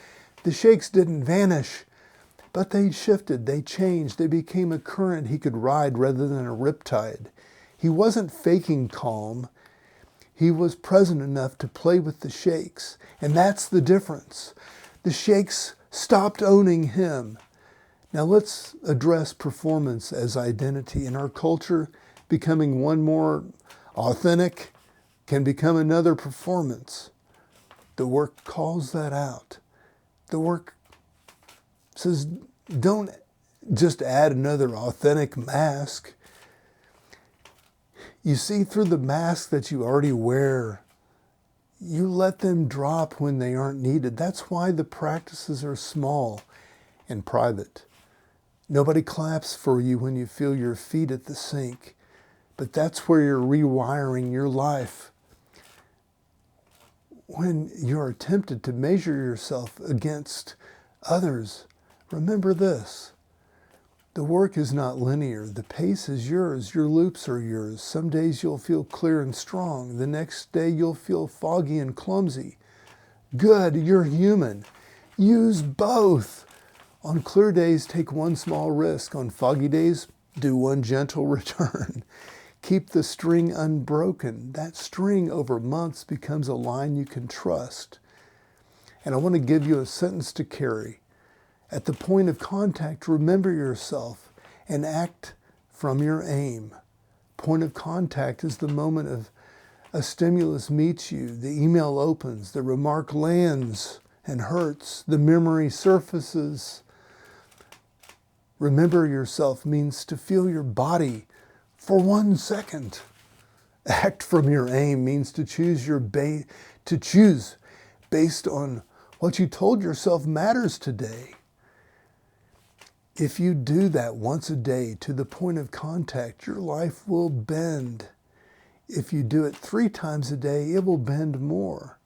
the shakes didn't vanish, but they shifted, they changed, they became a current he could ride rather than a riptide. He wasn't faking calm. He was present enough to play with the shakes, and that's the difference. The shakes stopped owning him. Now let's address performance as identity. In our culture, becoming one more authentic can become another performance. The work calls that out. The work says, don't just add another authentic mask. You see through the mask that you already wear. You let them drop when they aren't needed. That's why the practices are small and private. Nobody claps for you when you feel your feet at the sink, but that's where you're rewiring your life. When you're tempted to measure yourself against others, remember this. The work is not linear. The pace is yours. Your loops are yours. Some days you'll feel clear and strong. The next day you'll feel foggy and clumsy. Good, you're human. Use both. On clear days, take one small risk. On foggy days, do one gentle return. Keep the string unbroken. That string over months becomes a line you can trust. And I want to give you a sentence to carry. At the point of contact, remember yourself and act from your aim. point of contact is the moment of a stimulus meets you, the email opens, the remark lands and hurts, the memory surfaces. Remember yourself means to feel your body for 1 second. Act from your aim means to choose based on what you told yourself matters today. If you do that once a day to the point of contact, your life will bend. If you do it 3 times a day, it will bend more.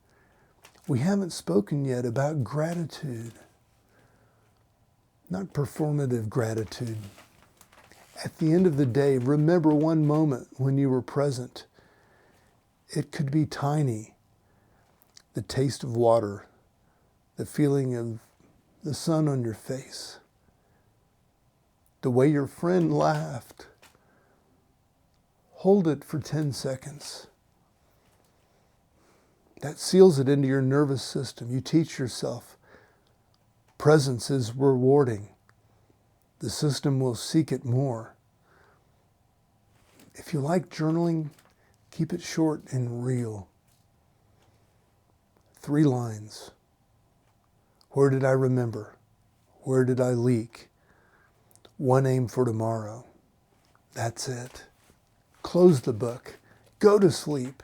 We haven't spoken yet about gratitude, not performative gratitude. At the end of the day, remember one moment when you were present. It could be tiny. The taste of water, the feeling of the sun on your face, the way your friend laughed. Hold it for 10 seconds. That seals it into your nervous system. You teach yourself presence is rewarding. The system will seek it more. If you like journaling, keep it short and real. 3 lines. Where did I remember? Where did I leak? One aim for tomorrow. That's it. Close the book. Go to sleep.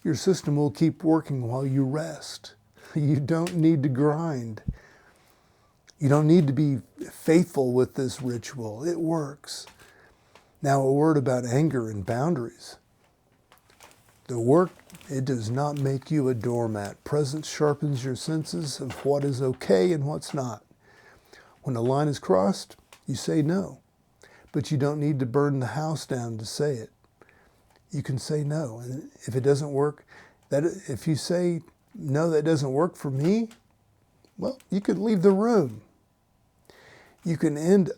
Your system will keep working while you rest. You don't need to grind. You don't need to be faithful with this ritual. It works. Now, a word about anger and boundaries. The work, it does not make you a doormat. Presence sharpens your senses of what is okay and what's not. When a line is crossed, you say no. But you don't need to burn the house down to say it. You can say no. And if it doesn't work, if you say, no, that doesn't work for me, well, you could leave the room. You can end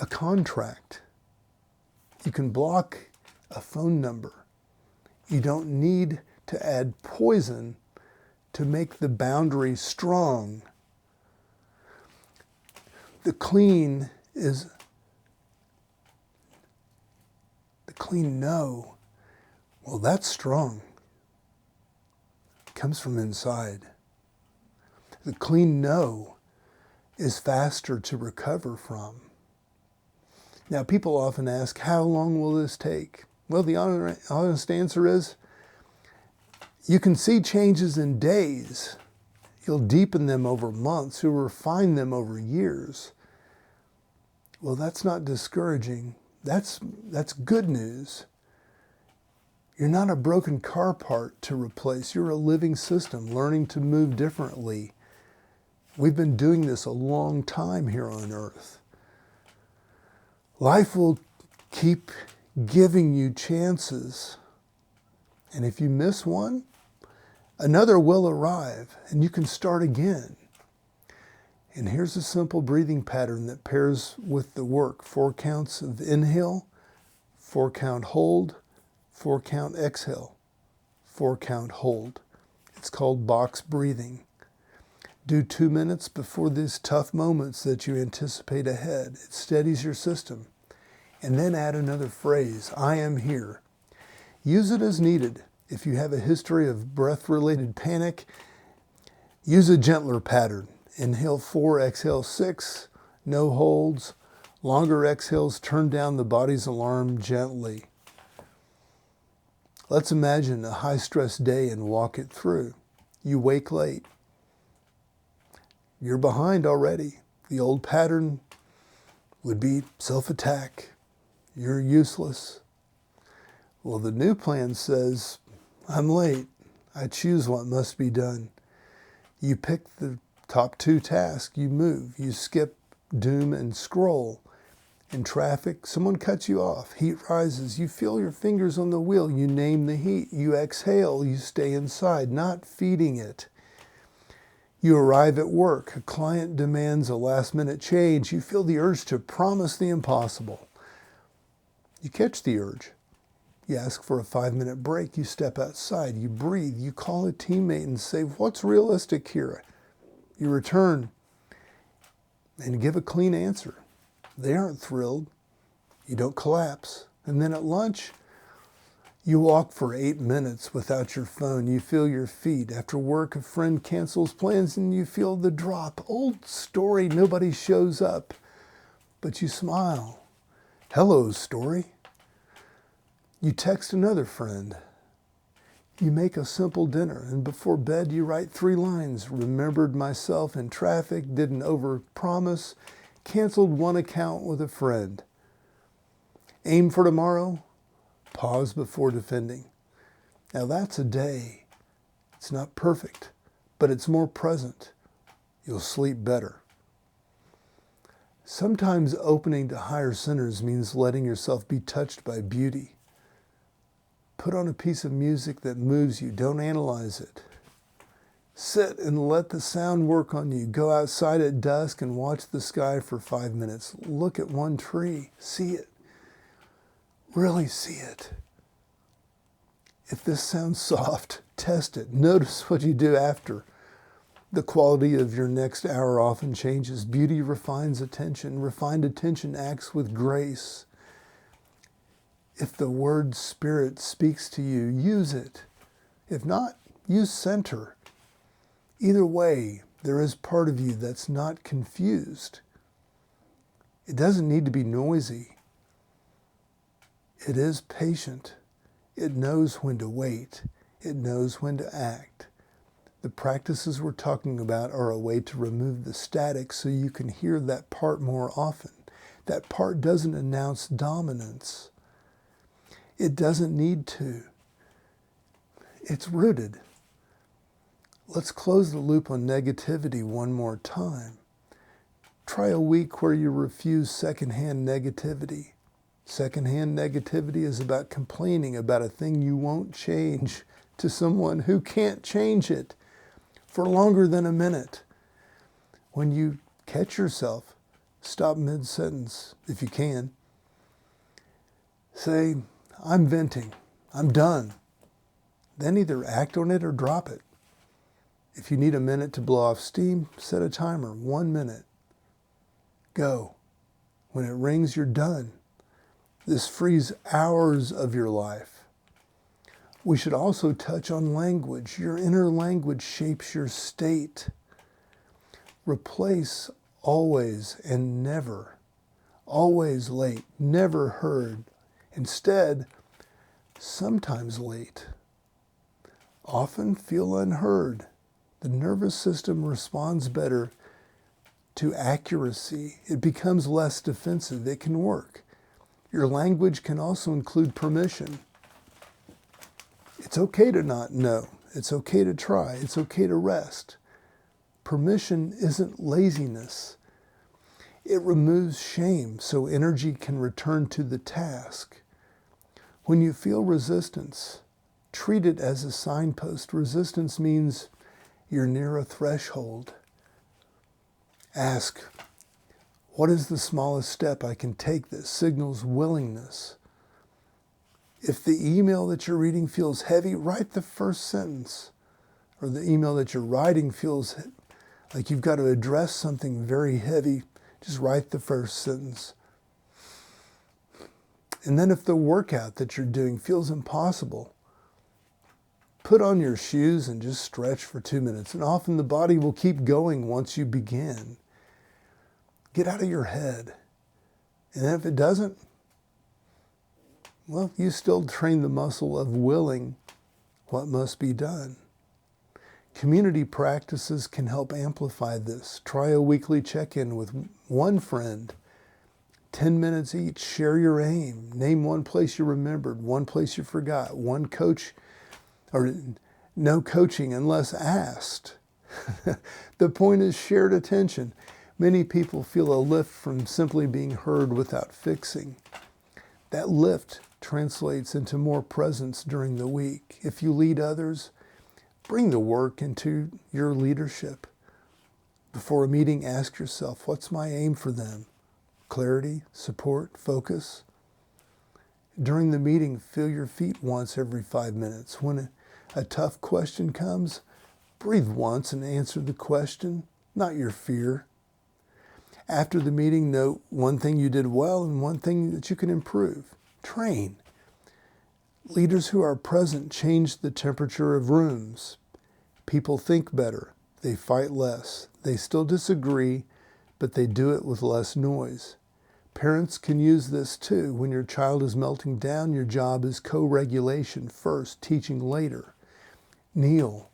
a contract. You can block a phone number. You don't need to add poison to make the boundary strong. The clean no. Well, that's strong. It comes from inside. The clean no is faster to recover from. Now, people often ask, how long will this take? Well, the honest answer is, you can see changes in days. You'll deepen them over months. You'll refine them over years. Well, that's not discouraging. That's good news. You're not a broken car part to replace. You're a living system, learning to move differently. We've been doing this a long time here on Earth. Life will keep giving you chances. And if you miss one, another will arrive, and you can start again. And here's a simple breathing pattern that pairs with the work. 4 counts of inhale, 4 count hold, 4 count exhale, 4 count hold. It's called box breathing. Do 2 minutes before these tough moments that you anticipate ahead. It steadies your system. And then add another phrase, I am here. Use it as needed. If you have a history of breath-related panic, use a gentler pattern. Inhale 4, exhale 6, no holds. Longer exhales turn down the body's alarm gently. Let's imagine a high-stress day and walk it through. You wake late. You're behind already. The old pattern would be self-attack. You're useless. Well, the new plan says, I'm late. I choose what must be done. You pick the top 2 tasks. You move. You skip doom and scroll. In traffic, someone cuts you off. Heat rises. You feel your fingers on the wheel. You name the heat. You exhale. You stay inside, not feeding it. You arrive at work. A client demands a last-minute change. You feel the urge to promise the impossible. You catch the urge. You ask for a 5-minute break. You step outside. You breathe. You call a teammate and say, what's realistic here? You return and give a clean answer. They aren't thrilled. You don't collapse. And then at lunch, You walk for 8 minutes without your phone. You feel your feet. After work, a friend cancels plans and you feel the drop. Old story, nobody shows up, but you smile. Hello, story. You text another friend. You make a simple dinner, and before bed you write 3 lines. Remembered myself in traffic, didn't overpromise, canceled one account with a friend. Aim for tomorrow, pause before defending. Now that's a day. It's not perfect, but it's more present. You'll sleep better. Sometimes opening to higher centers means letting yourself be touched by beauty. Put on a piece of music that moves you. Don't analyze it. Sit and let the sound work on you. Go outside at dusk and watch the sky for 5 minutes. Look at one tree. See it. Really see it. If this sounds soft, test it. Notice what you do after. The quality of your next hour often changes. Beauty refines attention. Refined attention acts with grace. If the word spirit speaks to you, use it. If not, use center. Either way, there is part of you that's not confused. It doesn't need to be noisy. It is patient. It knows when to wait. It knows when to act. The practices we're talking about are a way to remove the static so you can hear that part more often. That part doesn't announce dominance. It doesn't need to. It's rooted. Let's close the loop on negativity one more time. Try a week where you refuse secondhand negativity. Secondhand negativity is about complaining about a thing you won't change to someone who can't change it for longer than a minute. When you catch yourself, stop mid-sentence if you can. Say, I'm venting. I'm done. Then either act on it or drop it. If you need a minute to blow off steam, set a timer, 1 minute. Go. When it rings, you're done. This frees hours of your life. We should also touch on language. Your inner language shapes your state. Replace always and never. Always late, never heard. Instead, sometimes late. Often feel unheard. The nervous system responds better to accuracy. It becomes less defensive. It can work. Your language can also include permission. It's okay to not know. It's okay to try. It's okay to rest. Permission isn't laziness. It removes shame so energy can return to the task. When you feel resistance, treat it as a signpost. Resistance means you're near a threshold. Ask, what is the smallest step I can take that signals willingness? If the email that you're reading feels heavy, write the first sentence. Or the email that you're writing feels like you've got to address something very heavy, just write the first sentence. And then if the workout that you're doing feels impossible, put on your shoes and just stretch for 2 minutes. And often the body will keep going once you begin. Get out of your head. And if it doesn't, well, you still train the muscle of willing what must be done. Community practices can help amplify this. Try a weekly check-in with one friend. 10 minutes each. Share your aim. Name one place you remembered, one place you forgot, one coach, or no coaching unless asked. The point is shared attention. Many people feel a lift from simply being heard without fixing. That lift translates into more presence during the week. If you lead others, bring the work into your leadership. Before a meeting, ask yourself, what's my aim for them? Clarity, support, focus. During the meeting, feel your feet once every 5 minutes. When a tough question comes, breathe once and answer the question, not your fear. After the meeting, note one thing you did well and one thing that you can improve. Train. Leaders who are present change the temperature of rooms. People think better. They fight less. They still disagree, but they do it with less noise. Parents can use this too. When your child is melting down, your job is co-regulation first, teaching later. Kneel.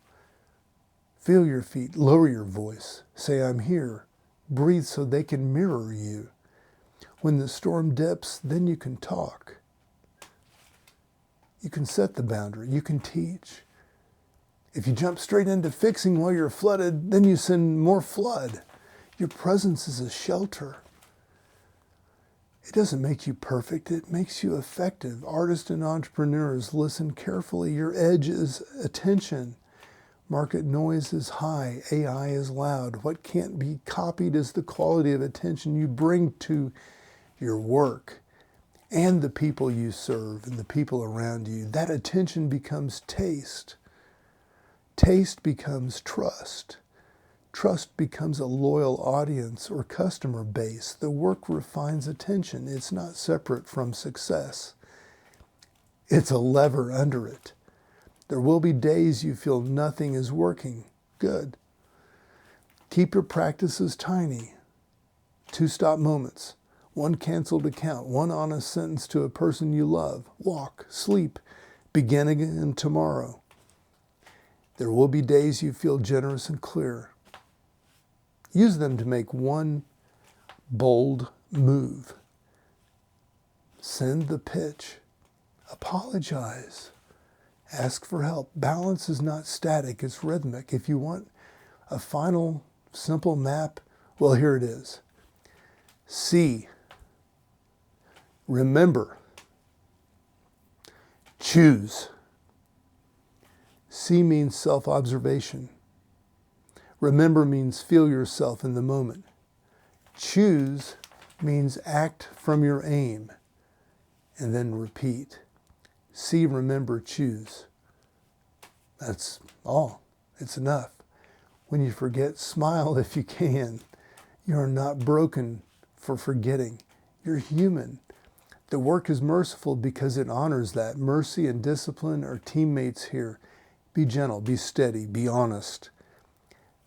Feel your feet. Lower your voice. Say, I'm here. Breathe so they can mirror you. When the storm dips, then you can talk. You can set the boundary. You can teach. If you jump straight into fixing while you're flooded, then you send more flood. Your presence is a shelter. It doesn't make you perfect. It makes you effective. Artists and entrepreneurs, listen carefully. Your edge is attention. Market noise is high. AI is loud. What can't be copied is the quality of attention you bring to your work and the people you serve and the people around you. That attention becomes taste. Taste becomes trust. Trust becomes a loyal audience or customer base. The work refines attention. It's not separate from success. It's a lever under it. There will be days you feel nothing is working. Good. Keep your practices tiny. 2 stop moments. 1 canceled account. 1 honest sentence to a person you love. Walk, sleep, begin again tomorrow. There will be days you feel generous and clear. Use them to make 1 bold move. Send the pitch. Apologize. Ask for help. Balance is not static, it's rhythmic. If you want a final, simple map, well, here it is. C. Remember. Choose. C means self-observation. Remember means feel yourself in the moment. Choose means act from your aim, and then repeat. See, remember, choose. That's all. It's enough. When you forget, smile if you can. You are not broken for forgetting. You're human. The work is merciful because it honors that. Mercy and discipline are teammates here. Be gentle, be steady, be honest.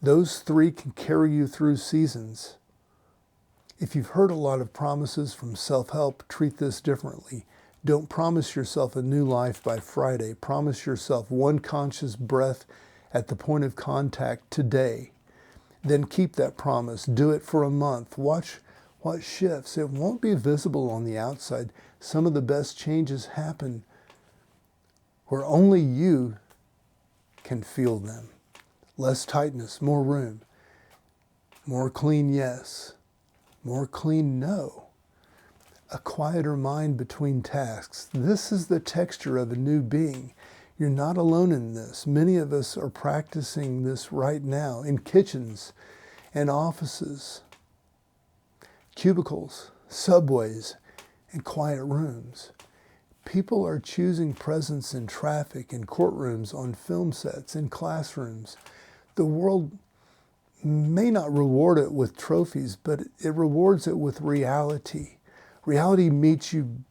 Those 3 can carry you through seasons. If you've heard a lot of promises from self-help, treat this differently. Don't promise yourself a new life by Friday. Promise yourself 1 conscious breath at the point of contact today. Then keep that promise. Do it for a month. Watch what shifts. It won't be visible on the outside. Some of the best changes happen where only you can feel them. Less tightness, more room. More clean yes. More clean no. A quieter mind between tasks. This is the texture of a new being. You're not alone in this. Many of us are practicing this right now in kitchens and offices, cubicles, subways, and quiet rooms. People are choosing presence in traffic, in courtrooms, on film sets, in classrooms. The world may not reward it with trophies, but it rewards it with reality. Reality meets you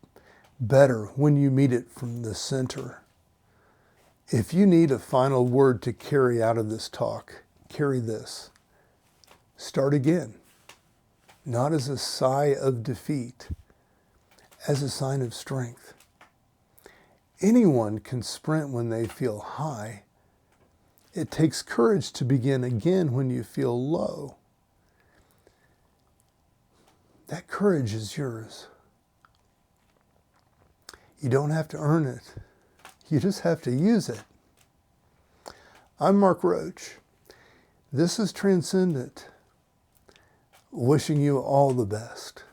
better when you meet it from the center. If you need a final word to carry out of this talk, carry this. Start again, not as a sigh of defeat, as a sign of strength. Anyone can sprint when they feel high. It takes courage to begin again when you feel low. That courage is yours. You don't have to earn it. You just have to use it. I'm Mark Roach. This is Transcendent. Wishing you all the best.